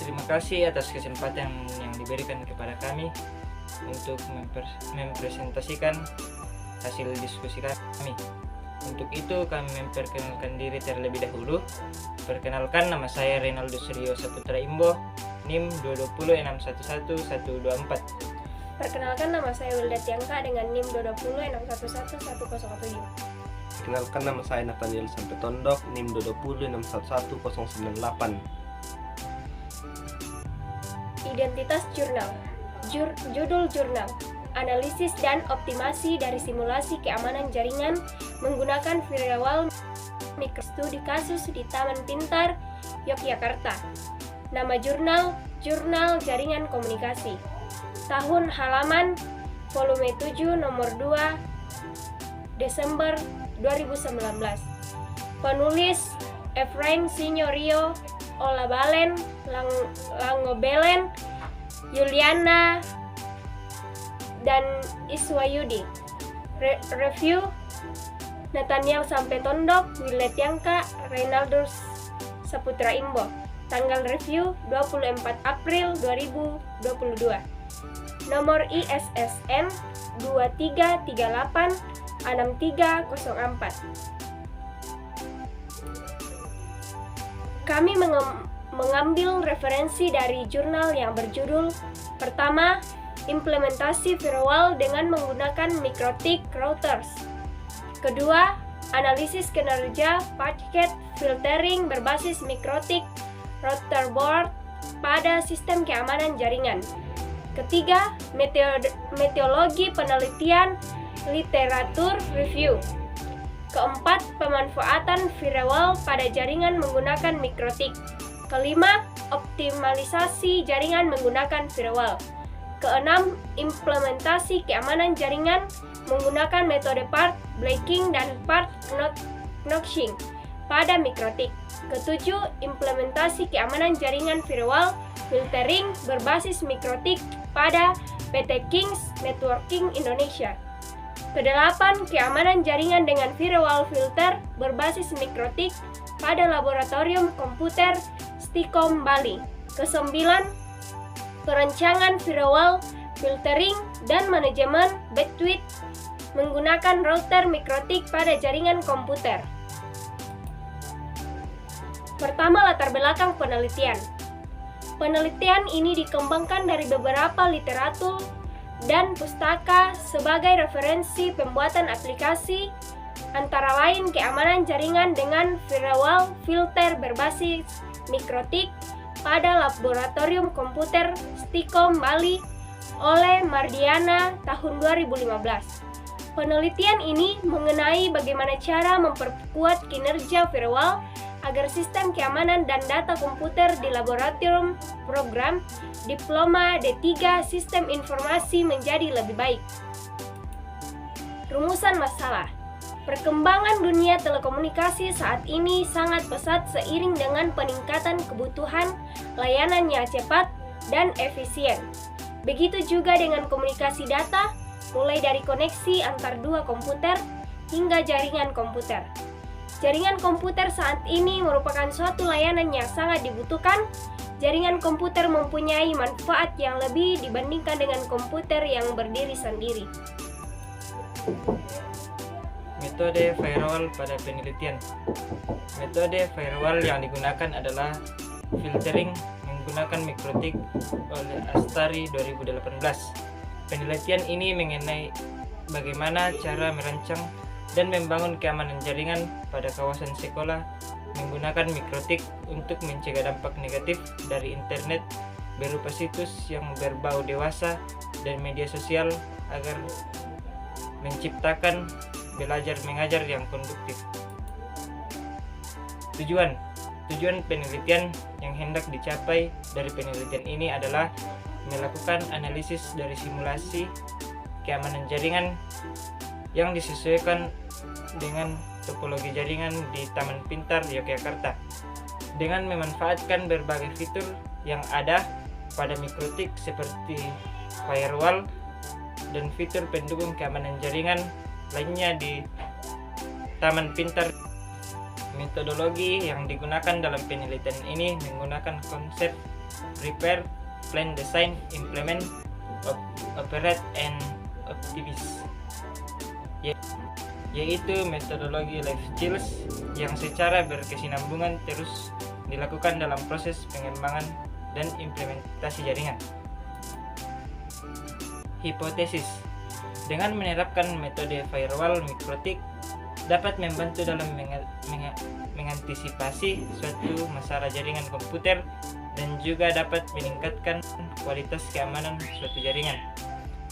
Terima kasih atas kesempatan yang diberikan kepada kami untuk mempresentasikan hasil diskusi kami. Untuk itu kami memperkenalkan diri terlebih dahulu. Perkenalkan, nama saya Reynaldo Suryo Saputra Imbo, NIM 220611124. Perkenalkan, nama saya Wilda Tiangka dengan NIM 220611107. Perkenalkan, nama saya Nathaniel Sampetondok, NIM 220611098. Identitas jurnal. Judul jurnal: Analisis dan optimasi dari simulasi keamanan jaringan menggunakan firewall mikrostudi kasus di Taman Pintar, Yogyakarta. Nama jurnal: Jurnal Jaringan Komunikasi. Tahun halaman volume 7 nomor 2 Desember 2019. Penulis Efrain Signorio Olabalen Langobelen, Yuliana dan Iswayudi. Review: Nathaniel Sampetondok, Wilda Tiangka, Reynaldo Saputra Imbo. Tanggal review 24 April 2022. Nomor ISSN 23386304. Kami mengambil referensi dari jurnal yang berjudul: pertama, implementasi firewall dengan menggunakan MikroTik routers. Kedua, analisis kinerja packet filtering berbasis MikroTik router board pada sistem keamanan jaringan. Ketiga, metodologi penelitian literatur review. Keempat, pemanfaatan firewall pada jaringan menggunakan MikroTik. Kelima, optimalisasi jaringan menggunakan firewall. Keenam, implementasi keamanan jaringan menggunakan metode path breaking dan path notching pada MikroTik. Ketujuh, implementasi keamanan jaringan firewall filtering berbasis MikroTik pada PT Kings Networking Indonesia. Kedelapan, keamanan jaringan dengan firewall filter berbasis MikroTik pada Laboratorium Komputer Stikom Bali. Kesembilan, perancangan firewall filtering dan manajemen bandwidth menggunakan router MikroTik pada jaringan komputer. Pertama, latar belakang penelitian. Penelitian ini dikembangkan dari beberapa literatur dan pustaka sebagai referensi pembuatan aplikasi, antara lain keamanan jaringan dengan firewall filter berbasis MikroTik pada Laboratorium Komputer Stikom Bali oleh Mardiana tahun 2015. Penelitian ini mengenai bagaimana cara memperkuat kinerja firewall agar sistem keamanan dan data komputer di laboratorium program Diploma D3 Sistem Informasi menjadi lebih baik. Rumusan masalah. Perkembangan dunia telekomunikasi saat ini sangat pesat seiring dengan peningkatan kebutuhan layanan yang cepat dan efisien. Begitu juga dengan komunikasi data, mulai dari koneksi antar dua komputer hingga jaringan komputer. Jaringan komputer saat ini merupakan suatu layanan yang sangat dibutuhkan. Jaringan komputer mempunyai manfaat yang lebih dibandingkan dengan komputer yang berdiri sendiri. Metode firewall pada penelitian. Metode firewall yang digunakan adalah filtering menggunakan MikroTik oleh Astari 2018. Penelitian ini mengenai bagaimana cara merancang dan membangun keamanan jaringan pada kawasan sekolah menggunakan MikroTik untuk mencegah dampak negatif dari internet berupa situs yang berbau dewasa dan media sosial agar menciptakan belajar mengajar yang konduktif. Tujuan penelitian yang hendak dicapai dari penelitian ini adalah melakukan analisis dari simulasi keamanan jaringan yang disesuaikan dengan topologi jaringan di Taman Pintar Yogyakarta dengan memanfaatkan berbagai fitur yang ada pada MikroTik seperti firewall dan fitur pendukung keamanan jaringan lainnya di Taman Pintar. Metodologi yang digunakan dalam penelitian ini menggunakan konsep prepare, plan, design, implement, operate, and optimize, yaitu metodologi life skills yang secara berkesinambungan terus dilakukan dalam proses pengembangan dan implementasi jaringan. Hipotesis: dengan menerapkan metode firewall mikrotik dapat membantu dalam mengantisipasi suatu masalah jaringan komputer dan juga dapat meningkatkan kualitas keamanan suatu jaringan.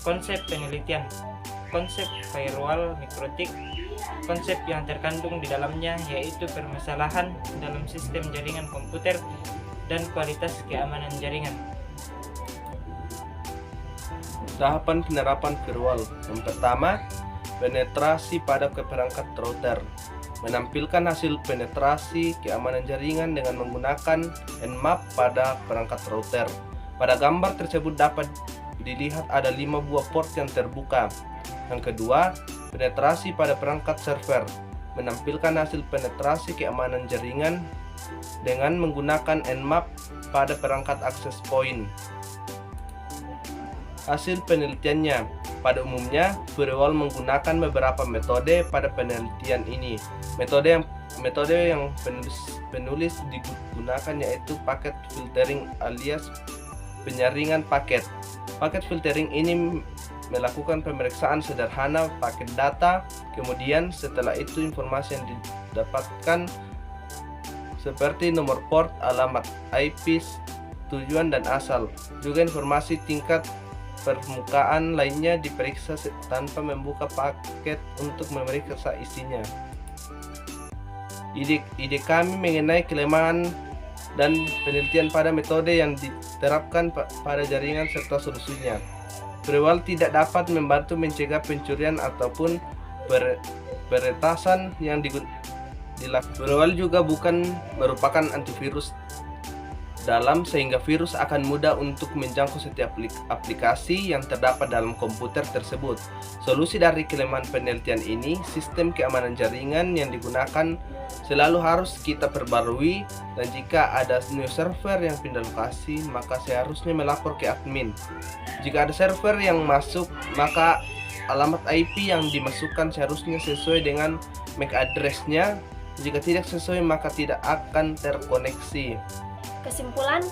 Konsep penelitian: konsep firewall mikrotik, konsep yang terkandung di dalamnya yaitu permasalahan dalam sistem jaringan komputer dan kualitas keamanan jaringan. Tahapan penerapan firewall. Yang pertama, penetrasi pada perangkat router. Menampilkan hasil penetrasi keamanan jaringan dengan menggunakan Nmap pada perangkat router. Pada gambar tersebut dapat dilihat ada 5 buah port yang terbuka. Yang kedua, penetrasi pada perangkat server. Menampilkan hasil penetrasi keamanan jaringan dengan menggunakan Nmap pada perangkat access point. Hasil penelitiannya: pada umumnya, firewall menggunakan beberapa metode pada penelitian ini. Metode yang penulis digunakan yaitu paket filtering alias penyaringan paket. Paket filtering ini melakukan pemeriksaan sederhana paket data, kemudian setelah itu informasi yang didapatkan seperti nomor port, alamat IP, tujuan dan asal. Juga informasi tingkat permukaan lainnya diperiksa tanpa membuka paket untuk memeriksa isinya. Ide kami mengenai kelemahan dan penelitian pada metode yang diterapkan pada jaringan serta solusinya. Firewall tidak dapat membantu mencegah pencurian ataupun peretasan yang dilakukan. Firewall juga bukan merupakan antivirus dalam sehingga virus akan mudah untuk menjangkau setiap aplikasi yang terdapat dalam komputer tersebut. Solusi dari kelemahan penelitian ini, sistem keamanan jaringan yang digunakan selalu harus kita perbarui, dan jika ada new server yang pindah lokasi, maka seharusnya melapor ke admin. Jika ada server yang masuk, maka alamat IP yang dimasukkan seharusnya sesuai dengan MAC address-nya. Jika tidak sesuai, maka tidak akan terkoneksi. Kesimpulan,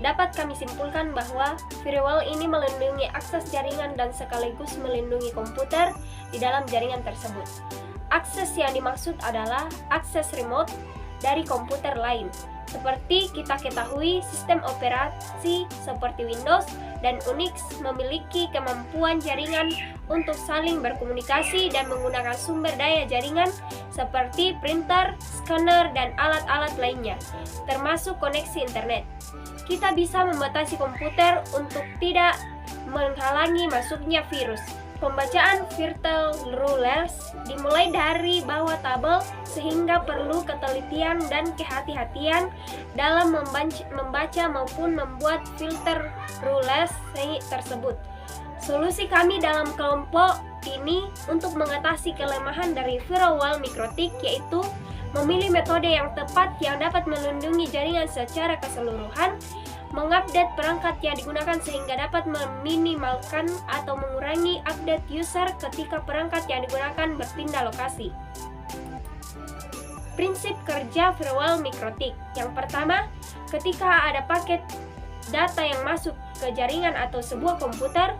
dapat kami simpulkan bahwa firewall ini melindungi akses jaringan dan sekaligus melindungi komputer di dalam jaringan tersebut. Akses yang dimaksud adalah akses remote dari komputer lain. Seperti kita ketahui, sistem operasi seperti Windows dan Unix memiliki kemampuan jaringan untuk saling berkomunikasi dan menggunakan sumber daya jaringan seperti printer, scanner, dan alat-alat lainnya, termasuk koneksi internet. Kita bisa membatasi komputer untuk tidak menghalangi masuknya virus. Pembacaan virtual rulers dimulai dari bawah tabel sehingga perlu ketelitian dan kehati-hatian dalam membaca maupun membuat filter rulers tersebut. Solusi kami dalam kelompok ini untuk mengatasi kelemahan dari firewall mikrotik yaitu memilih metode yang tepat yang dapat melindungi jaringan secara keseluruhan, mengupdate perangkat yang digunakan sehingga dapat meminimalkan atau mengurangi update user ketika perangkat yang digunakan berpindah lokasi. Prinsip kerja firewall mikrotik. Yang pertama, ketika ada paket data yang masuk ke jaringan atau sebuah komputer,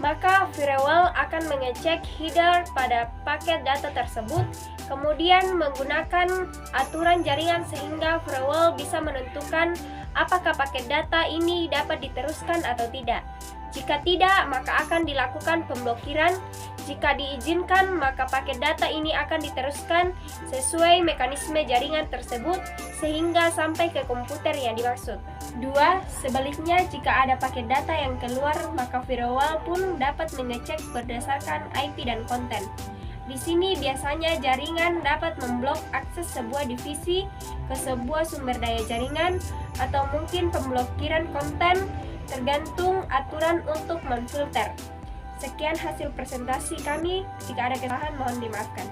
maka firewall akan mengecek header pada paket data tersebut, kemudian menggunakan aturan jaringan sehingga firewall bisa menentukan apakah paket data ini dapat diteruskan atau tidak. Jika tidak, maka akan dilakukan pemblokiran. Jika diizinkan, maka paket data ini akan diteruskan sesuai mekanisme jaringan tersebut sehingga sampai ke komputer yang dimaksud. 2. Sebaliknya, jika ada paket data yang keluar, maka firewall pun dapat mengecek berdasarkan IP dan konten. Di sini biasanya jaringan dapat memblok akses sebuah divisi ke sebuah sumber daya jaringan atau mungkin pemblokiran konten tergantung aturan untuk memfilter. Sekian hasil presentasi kami. Jika ada kesalahan mohon dimaafkan.